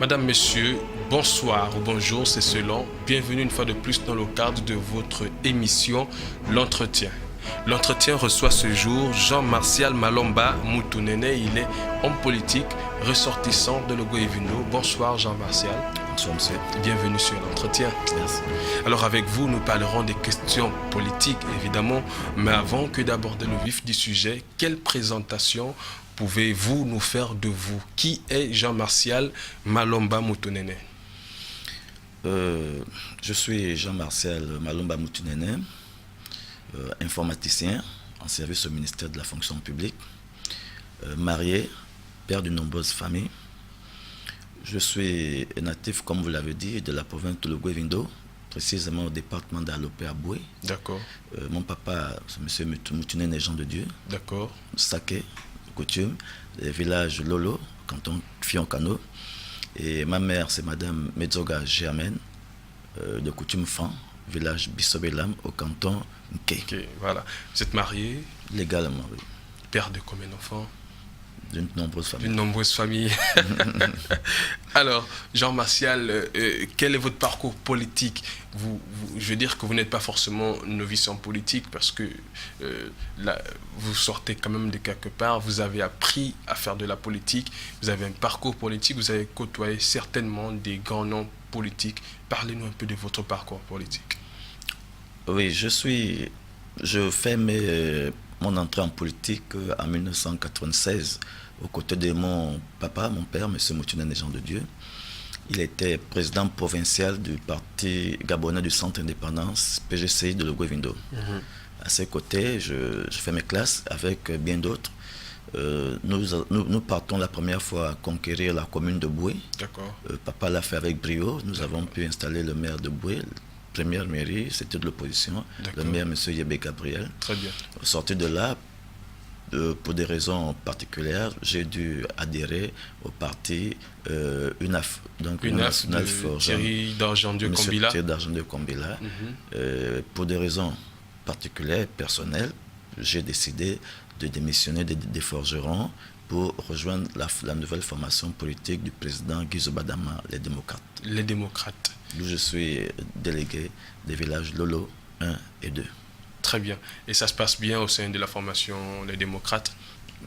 Madame, Monsieur, bonsoir ou bonjour, c'est selon. Bienvenue une fois de plus dans le cadre de votre émission L'Entretien. L'Entretien reçoit ce jour Jean-Martial Malomba Moutounene. Il est homme politique ressortissant de Logo-Evindo. Bonsoir Jean-Martial. Bonsoir monsieur. Bienvenue sur l'Entretien. Merci. Alors avec vous, nous parlerons des questions politiques évidemment, mais avant que d'aborder le vif du sujet, quelle présentation pouvez-vous nous faire de vous? Qui est Jean-Martial Malomba Moutounene? Je suis Jean-Martial Malomba Moutounene, informaticien en service au ministère de la fonction publique, marié, père de nombreuses familles. Je suis natif, comme vous l'avez dit, de la province de Logo-Evindo, précisément au département d'Alopé à Boué. D'accord. Mon papa, c'est M. Moutounene Jean de Dieu. D'accord. Saké, coutume, village Lolo, canton Fioncano. Et ma mère, c'est Madame Medzoga Germaine, de coutume Fan, village Bissobelam, au canton Nké. Ok, voilà. Vous êtes marié? Légalement, oui. Père de combien d'enfants? D'une nombreuse famille. D'une nombreuse famille. Alors, Jean-Martial, quel est votre parcours politique? Je veux dire que vous n'êtes pas forcément novice en politique parce que là, vous sortez quand même de quelque part, vous avez appris à faire de la politique, vous avez un parcours politique, vous avez côtoyé certainement des grands noms politiques. Parlez-nous un peu de votre parcours politique. Oui, je fais mon entrée en politique en 1996 aux côtés de mon papa, mon père, M. Moutounene Jean de Dieu. Il était président provincial du parti gabonais du Centre Indépendance, PGCI de Logo-Evindo. À ses côtés, je fais mes classes avec bien d'autres. Nous partons la première fois à conquérir la commune de Boué. D'accord. Papa l'a fait avec brio. Nous avons pu installer le maire de Boué. Première mairie, c'était de l'opposition. Le maire, M. Yébé Gabriel. Très bien. Sorti de là, pour des raisons particulières, j'ai dû adhérer au parti UNAF. Donc UNAF de Thierry d'Argendieu Combila. Thierry d'Argendieu Combila. Pour des raisons particulières, personnelles, j'ai décidé de démissionner des forgerons pour rejoindre la nouvelle formation politique du président Guy Zobadama, les démocrates. Les démocrates. D'où je suis délégué des villages Lolo 1 et 2. Très bien. Et ça se passe bien au sein de la formation Les Démocrates?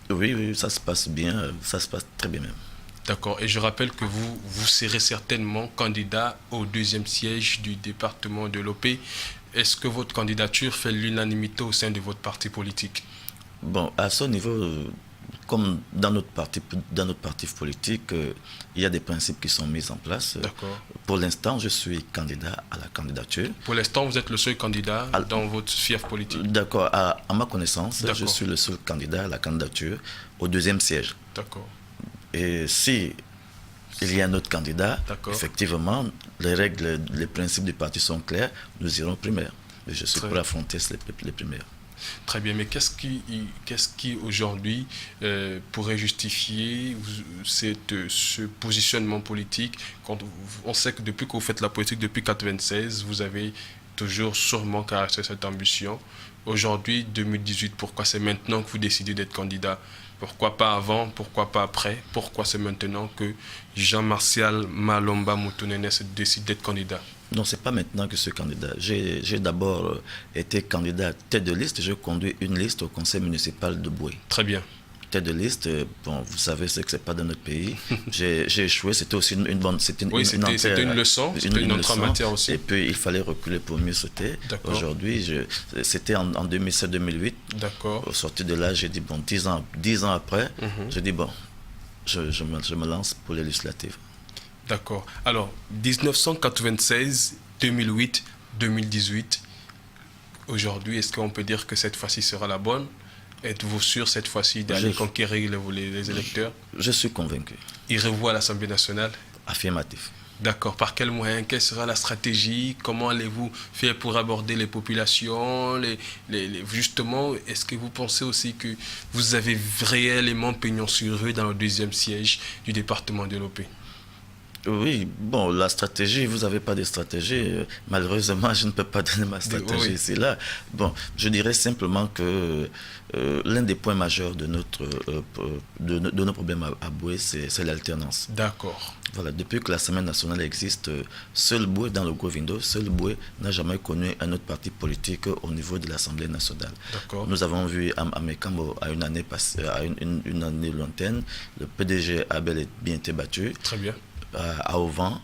Oui, ça se passe bien, ça se passe très bien même. D'accord. Et je rappelle que vous serez certainement candidat au deuxième siège du département de l'OP. Est-ce que votre candidature fait l'unanimité au sein de votre parti politique? Bon, à ce niveau, comme dans notre parti politique, il y a des principes qui sont mis en place. D'accord. Pour l'instant, je suis candidat à la candidature. Pour l'instant, vous êtes le seul candidat dans votre fief politique? D'accord. À ma connaissance, je suis le seul candidat à la candidature au deuxième siège. D'accord. Et si il y a un autre candidat, effectivement, les règles, les principes du parti sont clairs, nous irons primaire. Et je suis prêt à affronter les primaires. Très bien, mais qu'est-ce qui aujourd'hui pourrait justifier ce positionnement politique quand on sait que depuis que vous faites la politique depuis 1996, vous avez toujours sûrement caractérisé cette ambition. Aujourd'hui, 2018, pourquoi c'est maintenant que vous décidez d'être candidat? Pourquoi pas avant? Pourquoi pas après? Pourquoi c'est maintenant que Jean-Martial Malomba Moutounene décide d'être candidat? Non, ce n'est pas maintenant que je suis candidat. J'ai d'abord été candidat tête de liste. Je conduis une liste au conseil municipal de Boué. Très bien. Tête de liste, bon, vous savez ce que ce n'est pas dans notre pays. J'ai échoué, c'était aussi une bonne... C'était une leçon, c'était une autre matière aussi. Et puis, il fallait reculer pour mieux sauter. Aujourd'hui, c'était en 2007-2008. D'accord. Au sorti de là, j'ai dit, bon, 10 ans après, j'ai dit, bon, je me lance pour les législatives. D'accord. Alors, 1996, 2008, 2018, aujourd'hui, est-ce qu'on peut dire que cette fois-ci sera la bonne? Êtes-vous sûr cette fois-ci d'aller conquérir les électeurs? Je suis convaincu. Irez-vous à l'Assemblée nationale? Affirmatif. D'accord. Par quel moyen? Quelle sera la stratégie? Comment allez-vous faire pour aborder les populations? Justement, est-ce que vous pensez aussi que vous avez réellement pignon sur rue dans le deuxième siège du département de l'OP? Oui, bon, la stratégie, vous n'avez pas de stratégie. Malheureusement, je ne peux pas donner ma stratégie Oui, ici, là. Bon, je dirais simplement que l'un des points majeurs de de nos problèmes à Boué, c'est l'alternance. d'accord, Voilà, depuis que l'Assemblée nationale existe, seul Boué dans le Govindo, seul Boué n'a jamais connu un autre parti politique au niveau de l'Assemblée nationale. d'accord, Nous avons vu à Mekambo, à une année passée, à une année lointaine, le PDG a bel et bien été battu. très bien. À Auvent,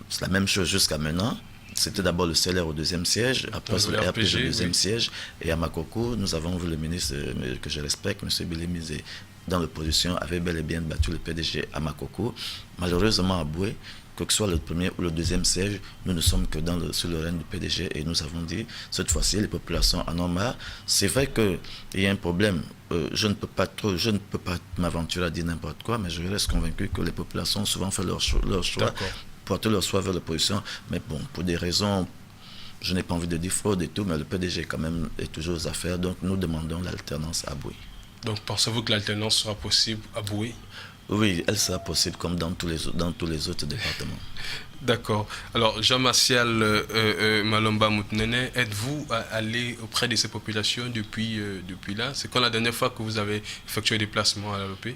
c'est la même chose jusqu'à maintenant. C'était d'abord le CLR au deuxième siège, après Dans le le RPG au RPG, deuxième oui. siège. Et à Makoko, nous avons vu le ministre que je respecte, M. Bilimizé, dans l'opposition, avait bel et bien battu le PDG à Makoko. Malheureusement, à Boué, que ce soit le premier ou le deuxième siège, nous ne sommes que sous le règne du PDG et nous avons dit, cette fois-ci, les populations en ont marre. C'est vrai qu'il y a un problème. Je ne peux pas m'aventurer à dire n'importe quoi, mais je reste convaincu que les populations ont souvent fait leur choix, D'accord. porter leur choix vers l'opposition. Mais bon, pour des raisons, je n'ai pas envie de dire fraude et tout, mais le PDG quand même est toujours aux affaires. Donc nous demandons l'alternance à Boué. Donc pensez-vous que l'alternance sera possible à Boué? Oui, elle sera possible comme dans dans tous les autres départements. D'accord. Alors, Jean-Martial Malomba Moutenene, êtes-vous allé auprès de ces populations depuis là? C'est quand la dernière fois que vous avez effectué des déplacements à l'ALOP?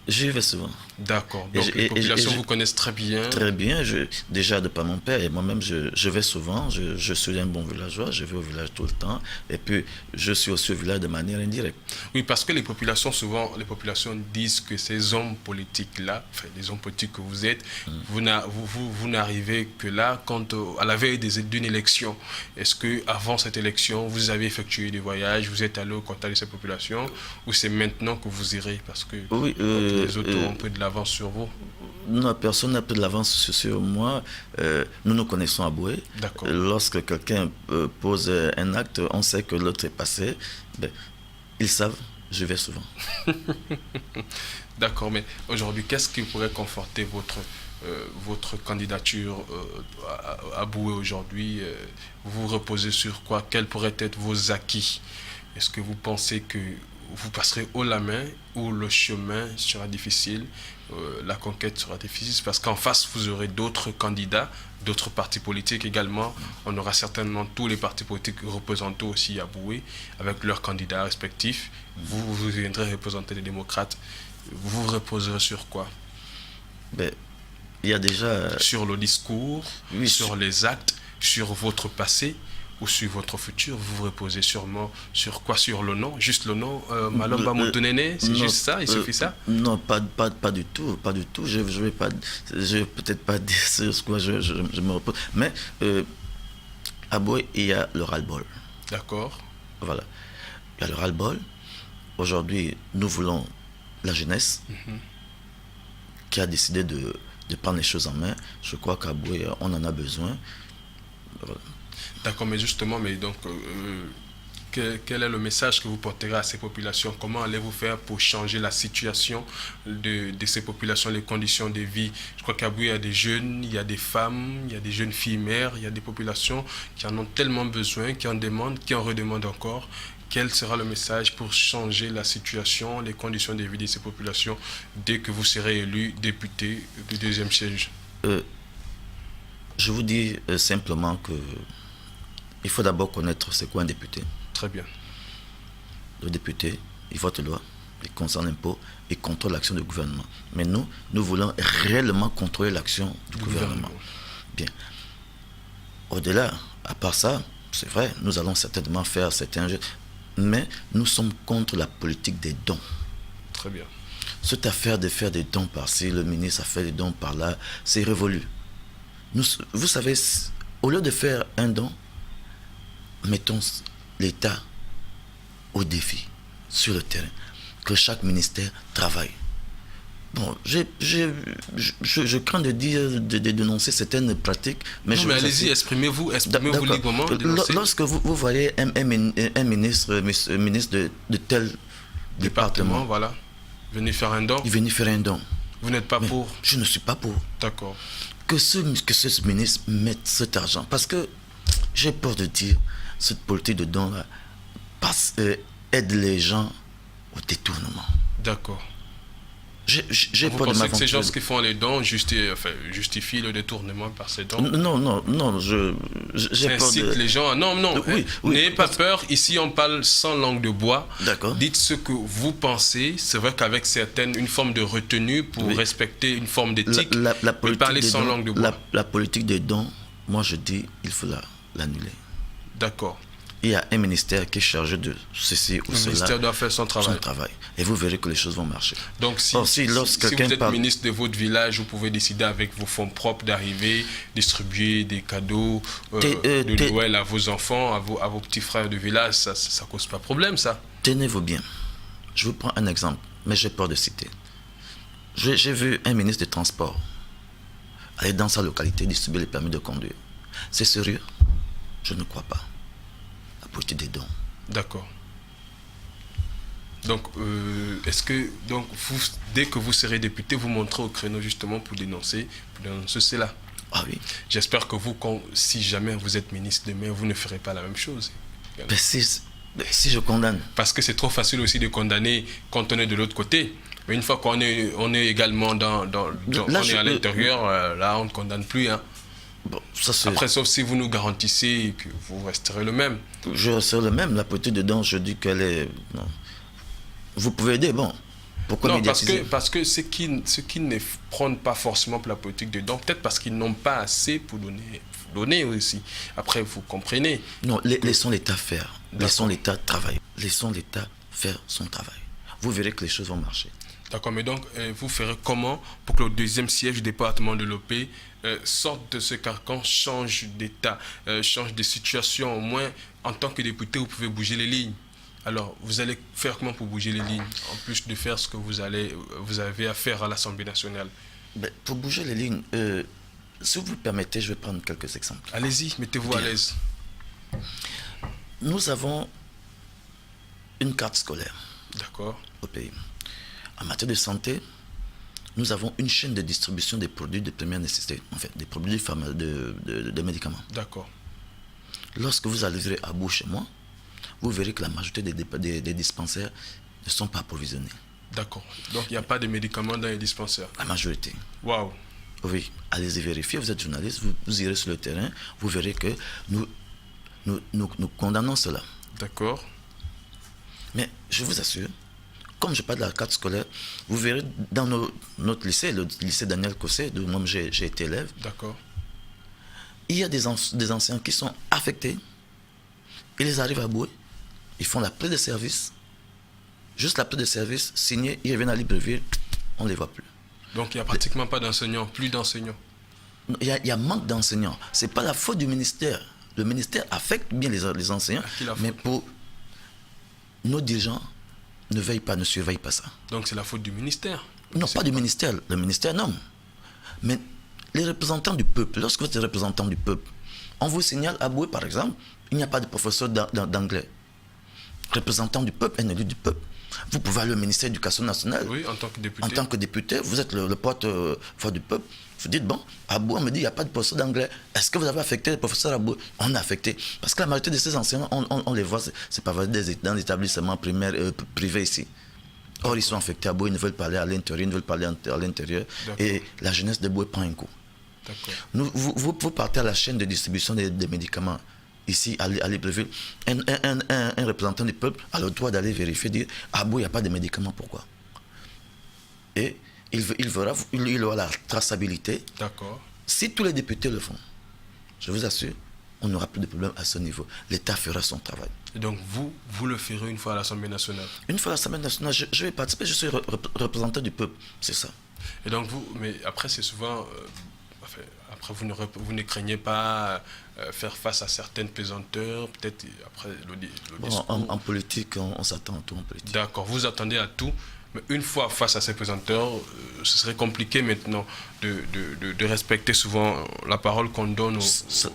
J'y vais souvent. D'accord. Donc, les populations vous connaissent très bien. Très bien. Déjà, de par mon père et moi-même, je vais souvent. Je suis un bon villageois. Je vais au village tout le temps. Et puis, je suis aussi au village de manière indirecte. Oui, parce que les populations, souvent, les populations disent que ces hommes politiques-là, enfin, les hommes politiques que vous êtes, vous n'arrivez que là, à la veille d'une élection. Est-ce qu'avant cette élection, vous avez effectué des voyages, vous êtes allé au contact de ces populations, ou c'est maintenant que vous irez? Parce que Oui, les autres ont un peu de l'avance sur vous. Non, personne n'a pris de l'avance sur moi. Nous nous connaissons à Boué. D'accord. Lorsque quelqu'un pose un acte, on sait que l'autre est passé. Ben, ils savent, je vais souvent. D'accord, mais aujourd'hui, qu'est-ce qui pourrait conforter votre candidature à Boué aujourd'hui? Vous reposez sur quoi? Quels pourraient être vos acquis? Est-ce que vous pensez que vous passerez haut la main ou le chemin sera difficile, la conquête sera difficile? Parce qu'en face, vous aurez d'autres candidats, d'autres partis politiques également. On aura certainement tous les partis politiques représentés aussi à Boué avec leurs candidats respectifs. Vous viendrez représenter les démocrates. Vous vous reposerez sur quoi? Ben, il y a déjà... Sur le discours, Oui, sur les actes, sur votre passé ou sur votre futur? Vous vous reposez sûrement sur quoi? Sur le nom? Juste le nom Malomba Moutenene? C'est juste ça? Il suffit ça? Non, pas du tout. Pas du tout. Je vais peut-être pas dire sur quoi je me repose. Mais à Boué, il y a le ras-le-bol. D'accord. Voilà. Il y a le ras-le-bol. Aujourd'hui, nous voulons la jeunesse qui a décidé de prendre les choses en main. Je crois qu'à Boué, on en a besoin. Voilà. D'accord, mais justement, quel est le message que vous porterez à ces populations? Comment allez-vous faire pour changer la situation de ces populations, les conditions de vie? Je crois qu'à Boué, il y a des jeunes, il y a des femmes, il y a des jeunes filles mères, il y a des populations qui en ont tellement besoin, qui en demandent, qui en redemandent encore. Quel sera le message pour changer la situation, les conditions de vie de ces populations dès que vous serez élu député du deuxième siège? Je vous dis simplement que il faut d'abord connaître c'est quoi un député. Très bien. Le député, il vote loi, il consent l'impôt, il contrôle l'action du gouvernement. Mais nous voulons réellement contrôler l'action du gouvernement. Bien. Au-delà, à part ça, c'est vrai, nous allons certainement faire certains jeux, mais nous sommes contre la politique des dons. Très bien. Cette affaire de faire des dons par-ci, le ministre a fait des dons par-là, c'est révolu. Vous savez, au lieu de faire un don, mettons l'État au défi, sur le terrain, que chaque ministère travaille. Bon, je crains de dénoncer certaines pratiques, mais non, mais allez-y, exprimez-vous librement. Lorsque vous voyez un ministre de tel département, voilà, venez faire un don. Il venait faire un don. Vous n'êtes pas pour? Je ne suis pas pour. D'accord. Que ce ministre mette cet argent, parce que j'ai peur de dire, cette politique de don-là aide les gens au détournement. D'accord. J'ai Vous peur de pensez que ces gens m'aventurer. qui font les dons justifient le détournement par ces dons? Non, non, non, j'ai Ça peur incite de... les gens à... Non, non, Oui, oui, n'ayez pas peur. Ici, on parle sans langue de bois. D'accord. Dites ce que vous pensez. C'est vrai qu'avec une forme de retenue pour Oui. respecter une forme d'éthique, La mais parler des sans dons, langue de bois. la politique des dons, moi je dis, il faut l'annuler. D'accord. Il y a un ministère qui est chargé de ceci ou Le cela. ministère doit faire son travail. Son travail. Et vous verrez que les choses vont marcher. Donc, si, Or, si si lorsque vous quelqu'un êtes parle... ministre de votre village, vous pouvez décider avec vos fonds propres d'arriver, distribuer des cadeaux de Noël à vos enfants, à vos petits frères de village. Ça ne cause pas de problème, ça. Tenez-vous bien. Je vous prends un exemple, mais j'ai peur de citer. J'ai vu un ministre des Transports aller dans sa localité distribuer les permis de conduire. C'est sérieux? Je ne crois pas. La politique des dons. D'accord. Donc, est-ce que vous, dès que vous serez député, vous montrez au créneau justement pour dénoncer cela? Ah oui. J'espère que vous, si jamais vous êtes ministre demain, vous ne ferez pas la même chose. Mais si je condamne... Parce que c'est trop facile aussi de condamner quand on est de l'autre côté. Mais une fois qu'on est, également on est à l'intérieur, là, on ne condamne plus. Hein. Bon, ça après, sauf si vous nous garantissez que vous resterez le même. Je resterai le même. La politique de dons, je dis qu'elle est... Non. Vous pouvez aider, bon. Pourquoi non, médiatiser? parce que ceux qui ne prennent pas forcément pour la politique de dons, peut-être parce qu'ils n'ont pas assez pour donner aussi. Après, vous comprenez. Non, laissons l'État faire. Laissons l'État travailler. Laissons l'État faire son travail. Vous verrez que les choses vont marcher. D'accord, mais donc, vous ferez comment pour que le deuxième siège du département de l'OP sorte de ce carcan, change d'état, change de situation? Au moins, en tant que député, vous pouvez bouger les lignes. Alors, vous allez faire comment pour bouger les lignes, en plus de faire ce que vous avez à faire à l'Assemblée nationale? Ben, pour bouger les lignes, si vous me permettez, je vais prendre quelques exemples. Allez-y, mettez-vous à l'aise. Nous avons une carte scolaire. D'accord. Au pays. En matière de santé, nous avons une chaîne de distribution des produits de première nécessité, en fait, des produits de médicaments. D'accord. Lorsque vous arriverez à bout chez moi, vous verrez que la majorité des dispensaires ne sont pas approvisionnés. D'accord. Donc, il n'y a pas de médicaments dans les dispensaires? La majorité. Waouh. Oui, allez-y vérifier, vous êtes journaliste, vous irez sur le terrain, vous verrez que nous condamnons cela. D'accord. Mais je vous assure, comme je parle de la carte scolaire, vous verrez dans notre lycée, le lycée Daniel Cossé, d'où moi j'ai été élève. D'accord. Il y a des enseignants qui sont affectés, ils arrivent à Boué, ils font la plaie de service, juste la plaie de service, signée, ils reviennent à Libreville, on ne les voit plus. Donc il n'y a pratiquement pas d'enseignants, plus d'enseignants. Il y a manque d'enseignants. Ce n'est pas la faute du ministère. Le ministère affecte bien les enseignants, mais pour nos dirigeants, ne surveillent pas ça. Donc c'est la faute du ministère? Non, pas du ministère. Le ministère, non. Mais les représentants du peuple, lorsque vous êtes représentant du peuple, on vous signale à Boué, par exemple, il n'y a pas de professeur d'anglais. Représentant du peuple, un élu du peuple. Vous pouvez aller au ministère de l'Éducation nationale. Oui, en tant que député. En tant que député, vous êtes le porte-voix du peuple. Vous dites, bon, à Boué, on me dit, il n'y a pas de professeur d'anglais. Est-ce que vous avez affecté les professeurs à Boué? On a affecté. Parce que la majorité de ces enseignants, on les voit, c'est pas dans les établissements primaires, privés ici. Or, ils sont affectés à Boué, ils ne veulent pas aller à l'intérieur, ils ne veulent pas aller à l'intérieur. Et la jeunesse de Boué prend un coup. Vous partez à la chaîne de distribution des médicaments. Ici, à Libreville, un représentant du peuple a le droit d'aller vérifier, dire, ah bon, il n'y a pas de médicaments, pourquoi? Et il aura la traçabilité. D'accord. Si tous les députés le font, je vous assure, on n'aura plus de problème à ce niveau. L'État fera son travail. Et donc, vous le ferez une fois à l'Assemblée nationale? Une fois à l'Assemblée nationale, je vais participer, je suis représentant du peuple, c'est ça. Et donc, mais après, c'est souvent... après, vous ne craignez pas faire face à certaines pesanteurs, peut-être après le discours. En politique, on s'attend à tout en politique. D'accord, vous attendez à tout, mais une fois face à ces pesanteurs, ce serait compliqué maintenant de respecter souvent la parole qu'on donne aux...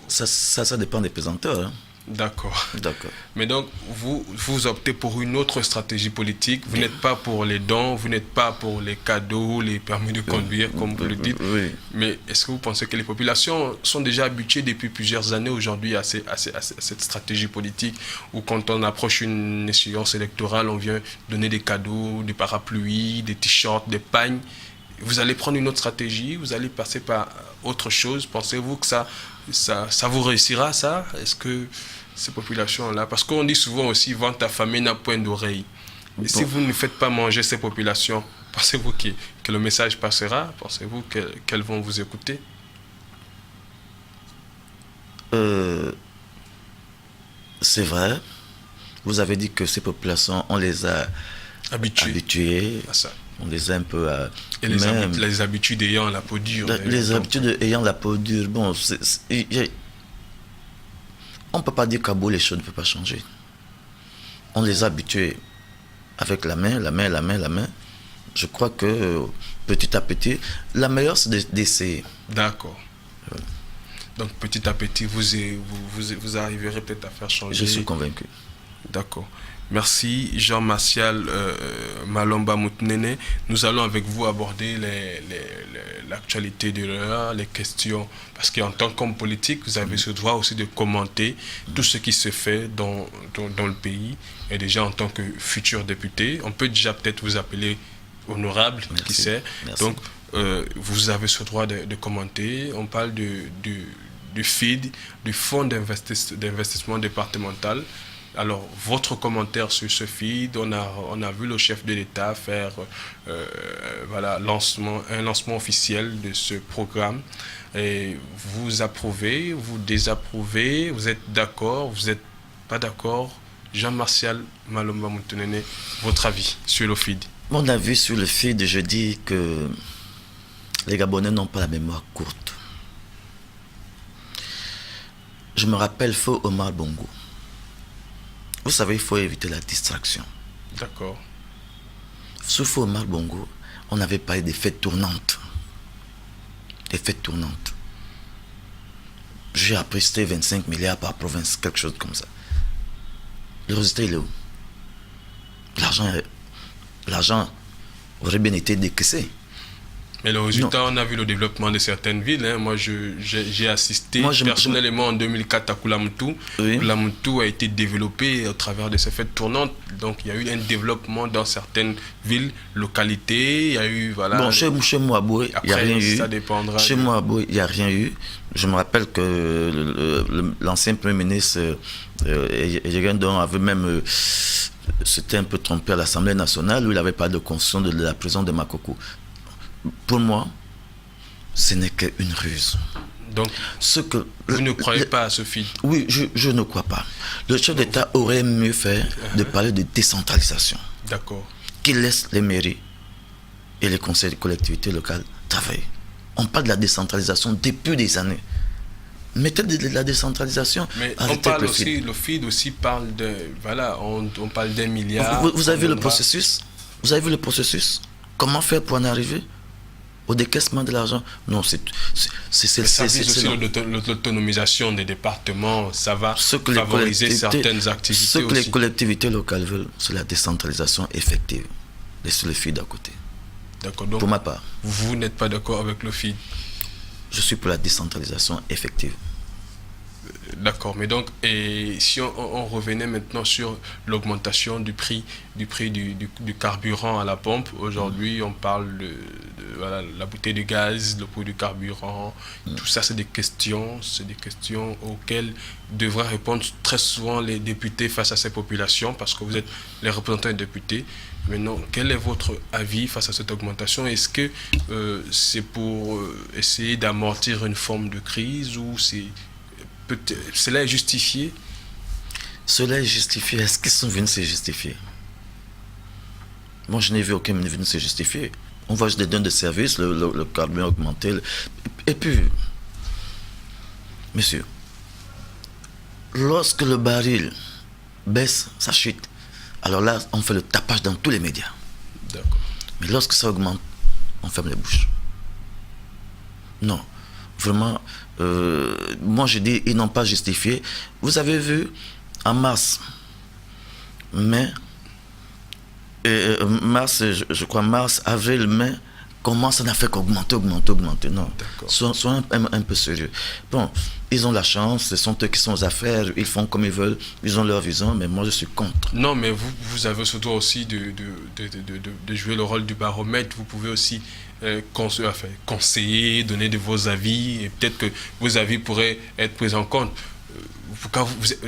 Ça dépend des pesanteurs. Hein. D'accord. D'accord. Mais donc, vous optez pour une autre stratégie politique. Vous n'êtes pas pour les dons, vous n'êtes pas pour les cadeaux, les permis de conduire, comme vous le dites. Oui. Mais est-ce que vous pensez que les populations sont déjà habituées depuis plusieurs années aujourd'hui à cette stratégie politique où quand on approche une échéance électorale, on vient donner des cadeaux, des parapluies, des t-shirts, des pagnes. Vous allez prendre une autre stratégie, vous allez passer par autre chose. Pensez-vous que ça vous réussira, ça? Est-ce que ces populations-là... Parce qu'on dit souvent aussi, vente affamée n'a point d'oreille. Et si vous ne faites pas manger ces populations, pensez-vous que le message passera? Pensez-vous qu'elles vont vous écouter? C'est vrai. Vous avez dit que ces populations, on les a habituées. À ça. On les a un peu... Et les habitudes ayant la peau dure. Les habitudes ayant la peau dure, bon, on ne peut pas dire qu'à bout les choses ne peuvent pas changer. On les a habitués avec la main. Je crois que petit à petit, la meilleure c'est d'essayer. D'accord. Donc petit à petit, vous arriverez peut-être à faire changer. Je suis convaincu. D'accord. Merci Jean-Martial Malomba Moutnene. Nous allons avec vous aborder l'actualité de l'heure, les questions, parce qu'en tant qu'homme politique, vous avez ce droit aussi de commenter tout ce qui se fait dans le pays. Et déjà en tant que futur député, on peut déjà peut-être vous appeler honorable, Merci. qui sait. Merci. Donc vous avez ce droit de commenter. On parle du FID, du Fonds d'investissement départemental. Alors, votre commentaire sur ce feed, on a vu le chef de l'État faire un lancement officiel de ce programme. Et vous approuvez, vous désapprouvez, vous êtes d'accord, vous n'êtes pas d'accord? Jean-Martial Malomba Moutnene, votre avis sur le feed? Mon avis sur le feed, je dis que les Gabonais n'ont pas la mémoire courte. Je me rappelle Feu Omar Bongo. Vous savez, il faut éviter la distraction. D'accord. Sous Feu Omar Bongo, on avait parlé des fêtes tournantes. Des fêtes tournantes. J'ai appris que c'était 25 milliards par province, quelque chose comme ça. Le résultat, il est où? L'argent aurait bien été décaissé. Mais le résultat, on a vu le développement de certaines villes. Hein. Moi, j'ai assisté personnellement en 2004 à Koulamoutou. Oui. Koulamoutou a été développé au travers de ces fêtes tournantes. Donc, il y a eu un développement dans certaines villes, localités. Il y a eu, voilà... Bon, chez Mouaboué, il n'y a rien eu. Ça dépendra. Chez Mouaboué, il n'y a rien eu. Je me rappelle que l'ancien Premier ministre Ejegendon avait même... s'était un peu trompé à l'Assemblée nationale où il avait parlé de construction de la prison de Makoko. Pour moi, ce n'est qu'une ruse. Donc, vous ne croyez pas à ce feed? Oui, je ne crois pas. Le chef d'État aurait mieux fait de parler de décentralisation. D'accord. Qu'il laisse les mairies et les conseils de collectivités locales travailler. On parle de la décentralisation depuis des années. Mettez de la décentralisation. Mais on parle aussi, le feed aussi parle de... Voilà, on parle d'un milliard. Vous avez vu le processus? Vous avez vu le processus? Comment faire pour en arriver au décaissement de l'argent? Non, ça vise aussi l'autonomisation des départements. Ça va favoriser certaines activités. Ce que les collectivités locales veulent, c'est la décentralisation effective. Laissez le feed à côté. D'accord. Donc, pour ma part, vous n'êtes pas d'accord avec le feed? Je suis pour la décentralisation effective. D'accord, mais donc, et si on revenait maintenant sur l'augmentation du prix du carburant à la pompe, aujourd'hui on parle de voilà, la bouteille de gaz, le prix du carburant, tout ça c'est des questions auxquelles devraient répondre très souvent les députés face à ces populations, parce que vous êtes les représentants des députés. Maintenant, quel est votre avis face à cette augmentation? Est-ce que c'est pour essayer d'amortir une forme de crise ou cela est justifié? Cela est justifié. Est-ce qu'ils sont venus se justifier? Moi, je n'ai vu aucun venu se justifier. On voit juste des dons de services, le carburant augmenté. Et puis, monsieur, lorsque le baril baisse, ça chute. Alors là, on fait le tapage dans tous les médias. D'accord. Mais lorsque ça augmente, on ferme les bouches. Non, vraiment, Moi, je dis, ils n'ont pas justifié. Vous avez vu, en mai, je crois mars, avril, mai, comment ça n'a fait qu'augmenter, augmenter. Non, soyons un peu sérieux. Bon, ils ont la chance, ce sont eux qui sont aux affaires, ils font comme ils veulent, ils ont leur vision, mais moi je suis contre. Non, mais vous avez ce droit aussi de jouer le rôle du baromètre. Vous pouvez aussi conseiller, donner de vos avis, et peut-être que vos avis pourraient être pris en compte.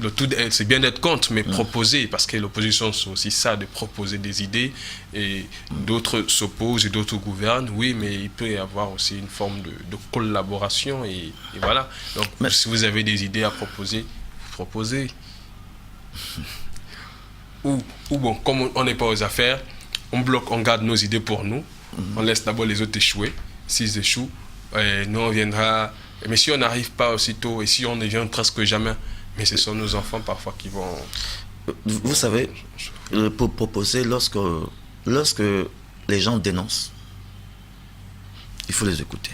Le tout, c'est bien d'être contre, mais proposer, parce que l'opposition, c'est aussi ça, de proposer des idées, et d'autres s'opposent et d'autres gouvernent, oui, mais il peut y avoir aussi une forme de collaboration, et voilà. Donc, si vous avez des idées à proposer, vous proposez. Ou bon, comme on n'est pas aux affaires, on bloque, on garde nos idées pour nous, on laisse d'abord les autres échouer. S'ils échouent, nous on viendra. Mais si on n'arrive pas aussitôt, et si on ne vient presque jamais, mais ce sont nos enfants parfois qui vont... Vous savez, pour proposer, lorsque les gens dénoncent, il faut les écouter.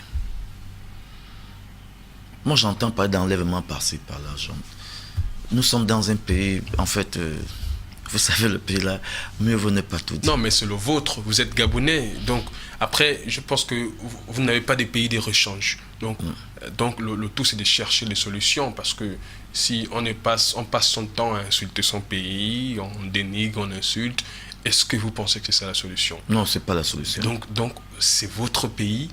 Moi, j'entends parler d'enlèvement par-ci, par-là. Nous sommes dans un pays, en fait, vous savez, le pays là, mieux vaut ne pas tout dire. Non, mais c'est le vôtre, vous êtes Gabonais. Donc, après, je pense que vous n'avez pas des pays de rechange. Donc le tout, c'est de chercher des solutions, parce que si on passe son temps à insulter son pays, on dénigre, on insulte, est-ce que vous pensez que c'est ça la solution? Non, c'est pas la solution. Donc c'est votre pays,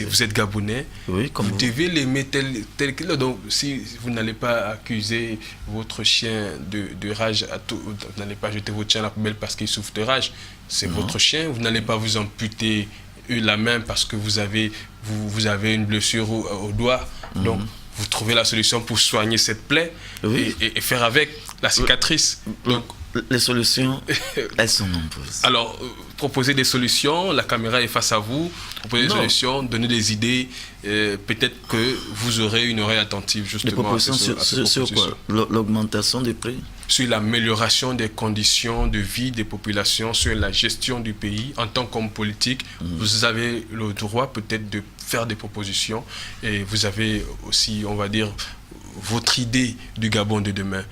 vous êtes Gabonais, oui, comme vous devez l'aimer tel qu'il est. Donc si vous n'allez pas accuser votre chien de rage, vous n'allez pas jeter votre chien à la poubelle parce qu'il souffre de rage, c'est votre chien, vous n'allez pas vous amputer la main parce que vous avez une blessure au doigt. Donc, vous trouvez la solution pour soigner cette plaie, et faire avec la cicatrice. Donc, les solutions, elles sont nombreuses. Alors, proposez des solutions, la caméra est face à vous, proposez des solutions, donnez des idées, peut-être que vous aurez une oreille attentive justement. Les propositions sur quoi? L'augmentation des prix? Sur l'amélioration des conditions de vie des populations, sur la gestion du pays. En tant qu'homme politique, vous avez le droit peut-être de faire des propositions, et vous avez aussi, on va dire, votre idée du Gabon de demain.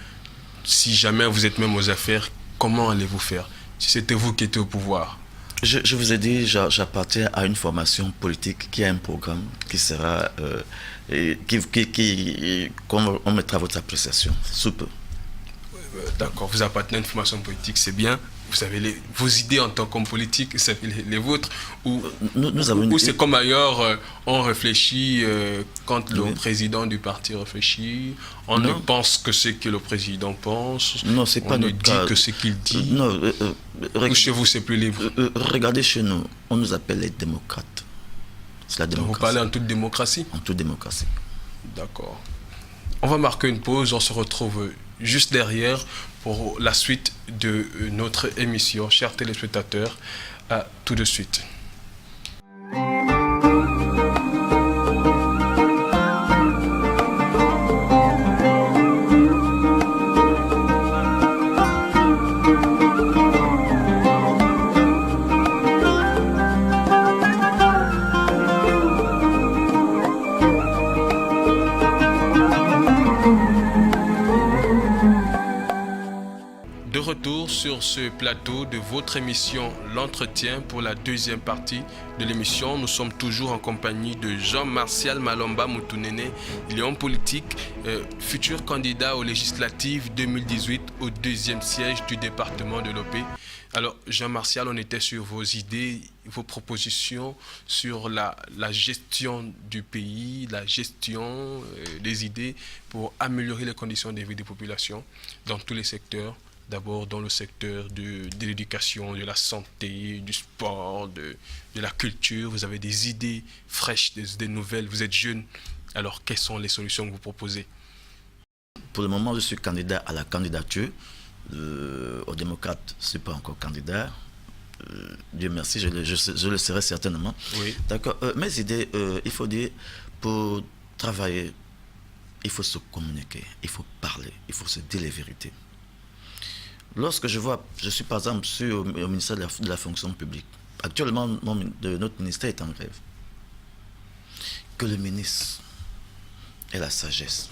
Si jamais vous êtes même aux affaires, comment allez-vous faire si c'était vous qui étiez au pouvoir? Je vous ai dit, j'appartiens à une formation politique qui a un programme qui sera... on mettra à votre appréciation, sous peu. D'accord, vous appartenez à une formation politique, c'est bien. Vous avez vos idées en tant qu'homme politique, c'est les vôtres, ou c'est comme ailleurs, on réfléchit quand le président du parti réfléchit, on ne pense que ce que le président pense, non, c'est pas on ne dit que ce qu'il dit. Non, ou chez vous, c'est plus libre. Regardez chez nous, on nous appelle les démocrates. C'est la démocratie. Vous parlez en toute démocratie? En toute démocratie. D'accord. On va marquer une pause, on se retrouve juste derrière pour la suite de notre émission. Chers téléspectateurs, à tout de suite. Sur ce plateau de votre émission L'Entretien, pour la deuxième partie de l'émission, nous sommes toujours en compagnie de Jean-Martial Malomba Moutounene, lion politique, futur candidat aux législatives 2018 au deuxième siège du département de l'OP. Alors Jean-Martial, on était sur vos idées, vos propositions sur la gestion du pays, la gestion des idées pour améliorer les conditions de vie des populations dans tous les secteurs. D'abord dans le secteur de l'éducation, de la santé, du sport, de la culture. Vous avez des idées fraîches, des idées nouvelles. Vous êtes jeune. Alors, quelles sont les solutions que vous proposez? Pour le moment, je suis candidat à la candidature. Aux démocrates, je ne suis pas encore candidat. Dieu merci, je le serai certainement. Oui. D'accord. Mes idées, il faut dire, pour travailler, il faut se communiquer, il faut parler, il faut se dire les vérités. Lorsque je suis par exemple au ministère de la fonction publique. Actuellement, notre ministère est en grève. Que le ministre ait la sagesse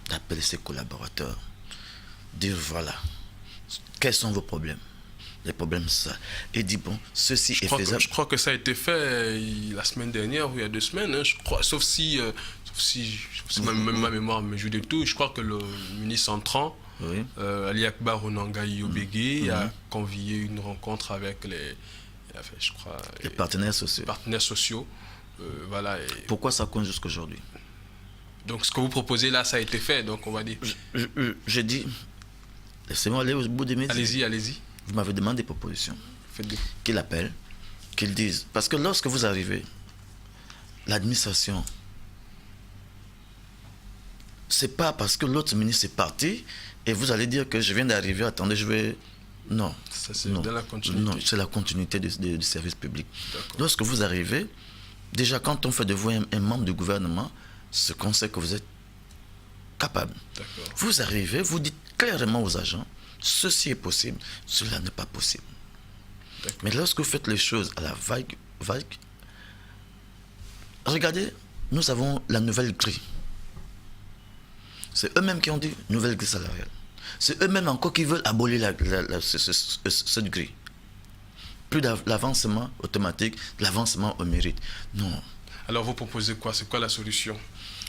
d'appeler ses collaborateurs, dire voilà, quels sont vos problèmes? Les problèmes, ça. Et dit bon, ceci est faisable. Je crois que ça a été fait la semaine dernière ou il y a 2 semaines, hein, je crois, sauf si ma mémoire me joue de tout. Je crois que le ministre entrant, Oui. Ali Akbar Onangaï Obégué, a convié une rencontre avec je crois, Les partenaires sociaux. partenaires sociaux. Voilà. Pourquoi ça compte jusqu'aujourd'hui? Donc ce que vous proposez là, ça a été fait, donc on va dire. Je dis, laissez-moi aller au bout de mes idées. Allez-y, allez-y. Vous m'avez demandé des propositions. Faites des... Qu'ils appellent, qu'ils disent. Parce que lorsque vous arrivez, l'administration, c'est pas parce que l'autre ministre est parti et vous allez dire que je viens d'arriver, attendez, je vais... Non. Ça, c'est non. dans la continuité. Non, c'est la continuité du service public. D'accord. Lorsque vous arrivez, déjà quand on fait de vous un membre du gouvernement, ce qu'on sait que vous êtes capable. D'accord. Vous arrivez, vous dites clairement aux agents, ceci est possible, cela n'est pas possible. Mais lorsque vous faites les choses à la vague, regardez, nous avons la nouvelle grille. C'est eux-mêmes qui ont dit nouvelle grille salariale. C'est eux-mêmes encore qui veulent abolir cette grille. Plus d'avancement automatique, l'avancement au mérite. Non. Alors vous proposez quoi? C'est quoi la solution?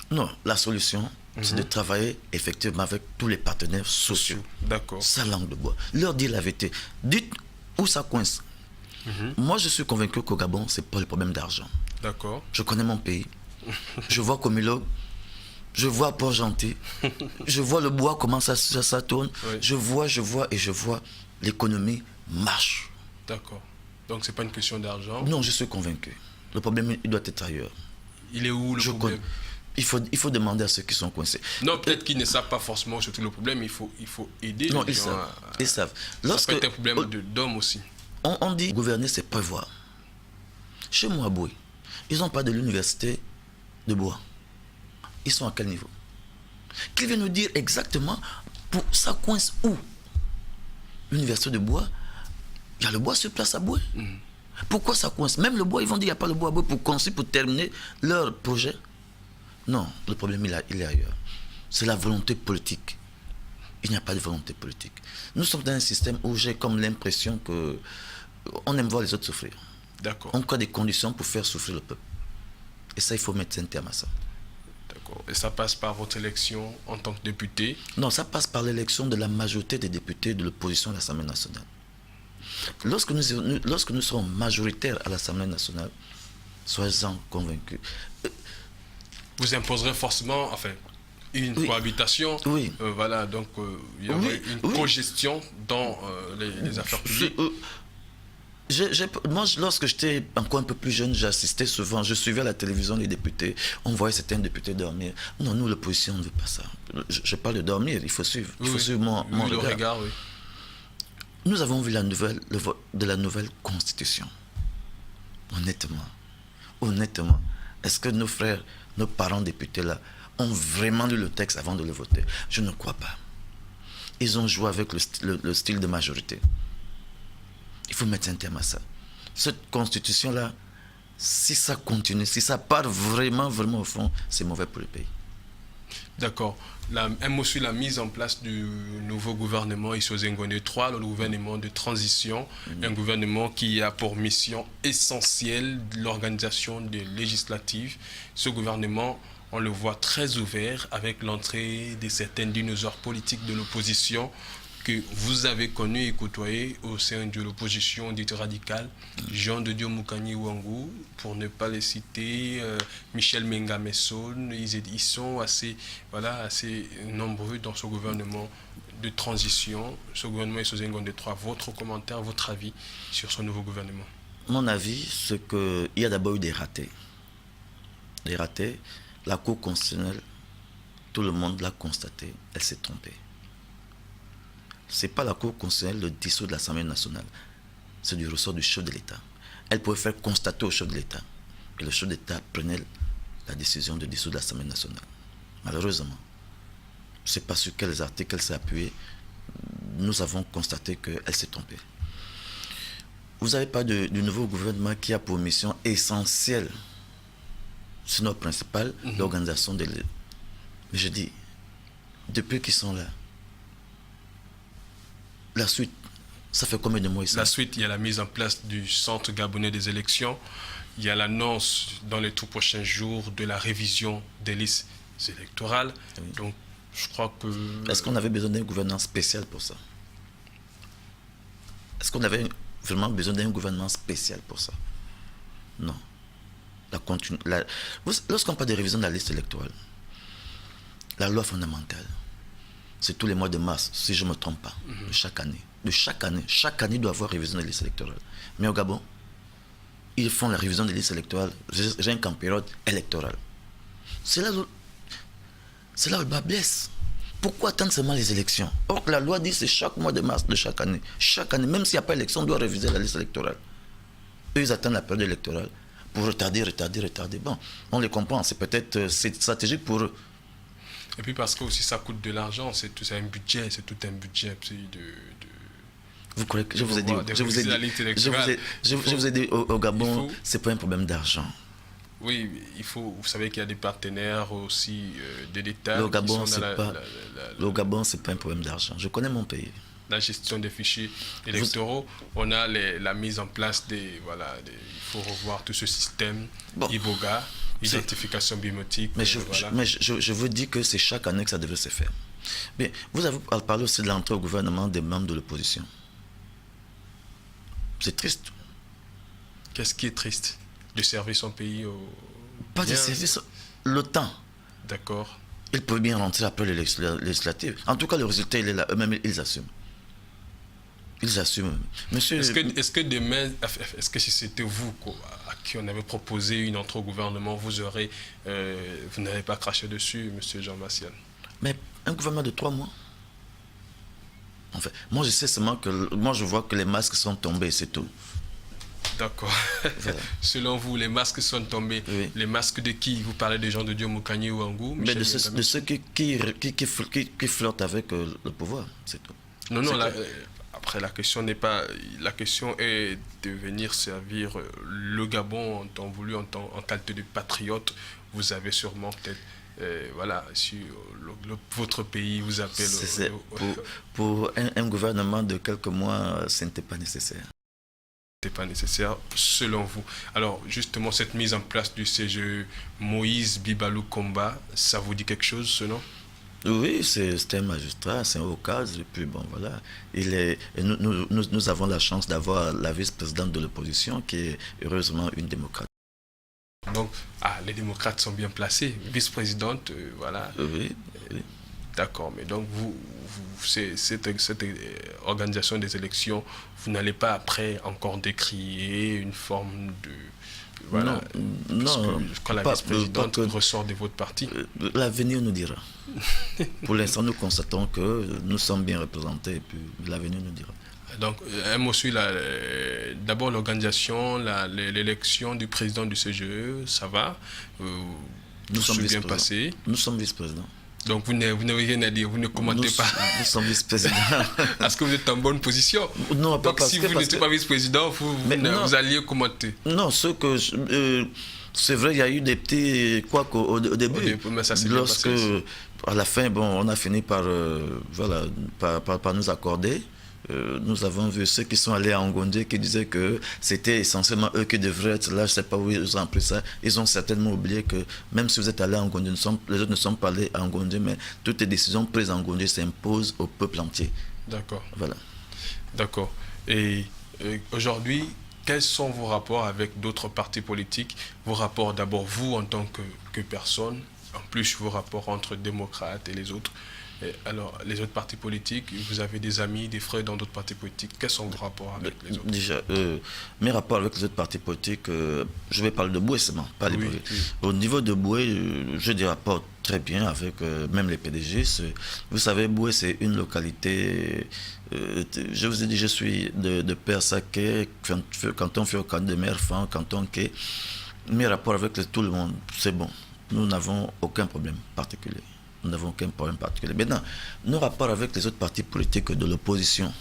Non, la solution, c'est de travailler effectivement avec tous les partenaires sociaux. D'accord. Ça langue de bois. Leur dire la vérité. Dites où ça coince. Moi, je suis convaincu qu'au Gabon, ce n'est pas le problème d'argent. D'accord. Je connais mon pays. Je vois Comilog. Je vois Port-Gentil. Je vois le bois, comment ça tourne. Oui. Je vois l'économie marche. D'accord. Donc, ce n'est pas une question d'argent. Non, je suis convaincu. Le problème, il doit être ailleurs. Il est où le problème? Il faut demander à ceux qui sont coincés. Non, peut-être qu'ils ne savent pas forcément surtout le problème. Il faut aider Non, les ils gens. savent. Ils savent. Ça peut être un problème d'homme aussi. On dit gouverner, c'est prévoir. Chez moi, à Boué, ils n'ont pas de l'université de Bois. Ils sont à quel niveau? Qu'ils viennent nous dire exactement pour ça coince où? L'université de Bois, il y a le bois sur place à Boué. Pourquoi ça coince? Même le bois, ils vont dire qu'il n'y a pas le bois à Boué pour construire, pour terminer leur projet. Non, le problème, il est ailleurs. C'est la volonté politique. Il n'y a pas de volonté politique. Nous sommes dans un système où j'ai comme l'impression que on aime voir les autres souffrir. D'accord. On crée des conditions pour faire souffrir le peuple. Et ça, il faut mettre un terme à ça. D'accord. Et ça passe par votre élection en tant que député? Non, ça passe par l'élection de la majorité des députés de l'opposition à l'Assemblée nationale. Lorsque nous serons majoritaires à l'Assemblée nationale, soyez-en convaincus. Vous imposerez forcément, enfin, une cohabitation. Oui. Voilà, donc il y aurait une cogestion dans les affaires publiques. Moi, lorsque j'étais encore un peu plus jeune, j'assistais souvent, je suivais à la télévision les députés, on voyait certains députés dormir. Non, nous, l'opposition, on ne veut pas ça. Je parle de dormir, il faut suivre. Il faut suivre mon regard. Oui. Nous avons vu le vote de la nouvelle constitution. Honnêtement, est-ce que nos frères, nos parents députés là, ont vraiment lu le texte avant de le voter? Je ne crois pas. Ils ont joué avec le style de majorité. Il faut mettre un terme à ça. Cette constitution-là, si ça continue, si ça part vraiment au fond, c'est mauvais pour le pays. D'accord. Un mot sur la mise en place du nouveau gouvernement ici aux Ngonde 3, le gouvernement de transition, un gouvernement qui a pour mission essentielle l'organisation des législatives. Ce gouvernement, on le voit très ouvert avec l'entrée de certains dinosaures politiques de l'opposition que vous avez connu et côtoyé au sein de l'opposition dite radicale, Jean de Dieu Moukani Ouangou, pour ne pas les citer, Michel Menga Messon, ils sont assez nombreux dans ce gouvernement de transition, ce gouvernement est de 3. Votre commentaire, votre avis sur ce nouveau gouvernement? Mon avis, c'est qu'il y a d'abord eu des ratés. Des ratés, la Cour constitutionnelle, tout le monde l'a constaté, elle s'est trompée. Ce n'est pas la Cour constitutionnelle le dissous de l'Assemblée nationale. C'est du ressort du chef de l'État. Elle pouvait faire constater au chef de l'État. Et le chef d'État prenait la décision de dissoudre l'Assemblée nationale. Malheureusement, je ne sais pas sur quels articles elle s'est appuyée. Nous avons constaté qu'elle s'est trompée. Vous n'avez pas du nouveau gouvernement qui a pour mission essentielle, sinon principale, l'organisation Mais je dis, depuis qu'ils sont là, la suite, ça fait combien de mois ici? La suite, il y a la mise en place du Centre gabonais des élections. Il y a l'annonce dans les tout prochains jours de la révision des listes électorales. Oui. Donc, je crois que... Est-ce qu'on avait besoin d'un gouvernement spécial pour ça? Est-ce qu'on avait vraiment besoin d'un gouvernement spécial pour ça? Non. Lorsqu'on parle de révision de la liste électorale, la loi fondamentale, c'est tous les mois de mars, si je ne me trompe pas, de chaque année. Chaque année doit avoir révision de la liste électorale. Mais au Gabon, ils font la révision des listes électorales rien qu'en période électorale. C'est là où le bas blesse. Pourquoi attendre seulement les élections? Or, la loi dit que c'est chaque mois de mars de chaque année. Chaque année, même s'il n'y a pas d'élection, on doit réviser la liste électorale. Eux, ils attendent la période électorale pour retarder. Bon, on les comprend, c'est peut-être stratégique pour eux. Et puis parce que aussi ça coûte de l'argent, c'est tout un budget, Vous croyez que je vous ai dit au Gabon, c'est pas un problème d'argent. Oui, vous savez qu'il y a des partenaires aussi de l'État. Le Gabon, c'est pas un problème d'argent. Je connais mon pays. La gestion des fichiers électoraux, on a la mise en place il faut revoir tout ce système, IBOGA, identification biométrique. Mais je vous dis que c'est chaque année que ça devait se faire. Mais vous avez parlé aussi de l'entrée au gouvernement des membres de l'opposition. C'est triste. Qu'est-ce qui est triste? De servir son pays Pas de service, le temps. D'accord. Ils peuvent bien rentrer après les législatives. En tout cas, le résultat, il est là. Eux-mêmes, ils assument. Ils assument. Monsieur... Est-ce que demain, si c'était vous à qui on avait proposé une entrée au gouvernement, vous n'avez pas craché dessus, monsieur Jean Massiel? Mais un gouvernement de 3 mois? En fait, moi je sais seulement que... Moi je vois que les masques sont tombés, c'est tout. D'accord. Voilà. Selon vous, les masques sont tombés. Oui. Les masques de qui? Vous parlez des gens de Dieu Moukani ou Angou? Mais de ceux qui flirtent avec le pouvoir, c'est tout. Non, après la question n'est pas... La question est de venir servir le Gabon en qualité de patriote. Vous avez sûrement peut-être... si votre pays vous appelle... Pour un gouvernement de quelques mois, ce n'était pas nécessaire. C'était pas nécessaire, selon vous. Alors, justement, cette mise en place du CGE, Moïse Bibalou Komba, ça vous dit quelque chose, ce nom? Oui, c'est un magistrat, c'est un haut cadre, et puis bon, voilà. Nous avons la chance d'avoir la vice-présidente de l'opposition, qui est heureusement une démocrate. Donc, les démocrates sont bien placés. Vice-présidente, voilà. Oui. D'accord, mais donc cette organisation des élections, vous n'allez pas après encore décrier une forme de... Voilà, non, quand la vice-présidente ressort de votre parti. L'avenir nous dira. Pour l'instant, nous constatons que nous sommes bien représentés, et puis l'avenir nous dira. Donc, un mot sur d'abord l'organisation, l'élection du président du CGE, ça va. Nous sommes bien passé. Nous sommes vice-présidents. Donc vous n'avez rien à dire, vous ne commentez pas. Nous sommes vice-présidents. Est-ce que vous êtes en bonne position? Non, pas parce que... Si vous n'étiez pas vice-président, vous alliez commenter. Non, c'est vrai, il y a eu des petits couacs au début. Mais ça s'est lorsque, bien passé. À la fin, on a fini par nous accorder. Nous avons vu ceux qui sont allés à Ngondé qui disaient que c'était essentiellement eux qui devraient être là. Je ne sais pas où ils ont appris ça. Ils ont certainement oublié que même si vous êtes allé à Ngondé, les autres ne sont pas allés à Ngondé, mais toutes les décisions prises à Ngondé s'imposent au peuple entier. D'accord. Voilà. D'accord. Et aujourd'hui, quels sont vos rapports avec d'autres partis politiques? Vos rapports d'abord, vous en tant que personne, en plus vos rapports entre démocrates et les autres. Alors, les autres partis politiques, vous avez des amis, des frères dans d'autres partis politiques. Quels sont vos rapports avec les autres? Déjà, mes rapports avec les autres partis politiques, je vais parler de Boué seulement, pas les Boué. Oui. Au niveau de Boué, j'ai des rapports très bien avec même les PDG. Vous savez, Boué, c'est une localité... je vous ai dit, je suis de Persaké, canton Fiocan de Merfan, canton Ké. Mes rapports avec tout le monde, c'est bon. Nous n'avons aucun problème particulier. Nous n'avons aucun problème particulier. Maintenant, nos rapports avec les autres partis politiques de l'opposition,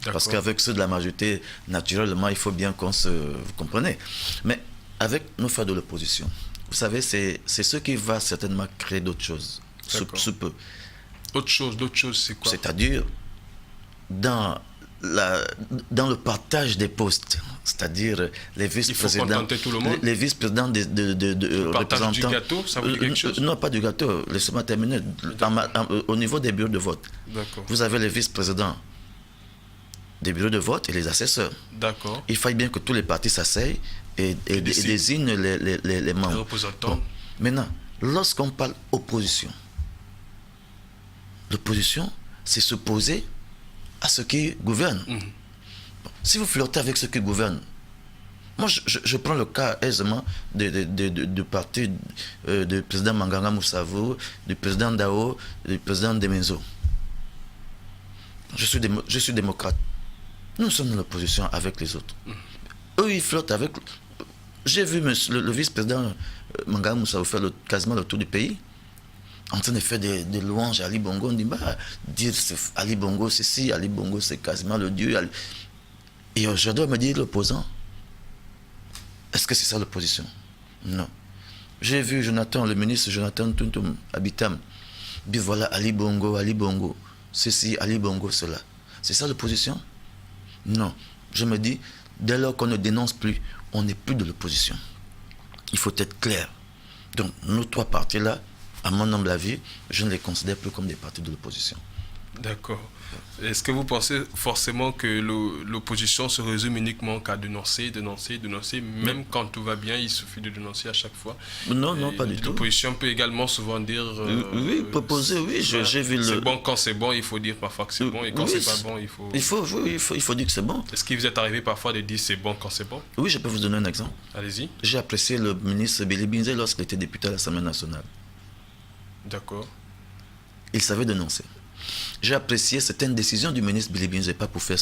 parce qu'avec ceux de la majorité, naturellement, il faut bien qu'on se... Vous comprenez? Mais avec nos frères de l'opposition, vous savez, c'est ce qui va certainement créer d'autres choses. sous peu. D'autres choses, c'est quoi? C'est-à-dire, dans le partage des postes, c'est-à-dire les vice-présidents. Il faut contenter tout le monde. Les vice-présidents le partage du gâteau, ça veut dire quelque chose? Non, pas du gâteau. Laissez-moi terminer. Au niveau des bureaux de vote, vous avez les vice-présidents des bureaux de vote et les assesseurs. D'accord. Il faut bien que tous les partis s'asseyent et désignent les membres. Les représentants. Bon. Maintenant, lorsqu'on parle opposition, l'opposition, c'est s'opposer à ce qui gouverne. Bon, si vous flirtez avec ce qui gouverne, moi je prends le cas aisément du parti du président Manganga Moussavou, du président Dao, du président Demenzo. Je suis démocrate. Nous sommes dans l'opposition avec les autres. Eux, ils flirtent avec... J'ai vu le vice-président Manganga Moussavou faire quasiment le tour du pays, en train de faire des louanges à Ali Bongo. On dit, dire Ali Bongo, c'est Ali Bongo, c'est quasiment le dieu. Et aujourd'hui, on me dit l'opposant. Est-ce que c'est ça l'opposition? Non. J'ai vu le ministre Jonathan Tuntum Habitam, dit voilà Ali Bongo, ceci, Ali Bongo, cela. C'est ça l'opposition? Non. Je me dis, dès lors qu'on ne dénonce plus, on n'est plus de l'opposition. Il faut être clair. Donc, nos trois partis-là, à mon humble avis, je ne les considère plus comme des partis de l'opposition. D'accord. Est-ce que vous pensez forcément que l'opposition se résume uniquement qu'à dénoncer, même quand tout va bien, il suffit de dénoncer à chaque fois? Non, pas du tout. L'opposition peut également souvent dire... oui, proposer, oui, j'ai vu c'est bon quand c'est bon, il faut dire parfois que c'est bon, et quand c'est pas bon, il faut... Il faut dire que c'est bon. Est-ce qu'il vous est arrivé parfois de dire c'est bon quand c'est bon? Oui, je peux vous donner un exemple. Allez-y. J'ai apprécié le ministre Béli Binzé lorsqu'il était député à l'Assemblée nationale. D'accord. Il savait dénoncer. J'ai apprécié certaines décisions du ministre Béli Binzé, pas pour faire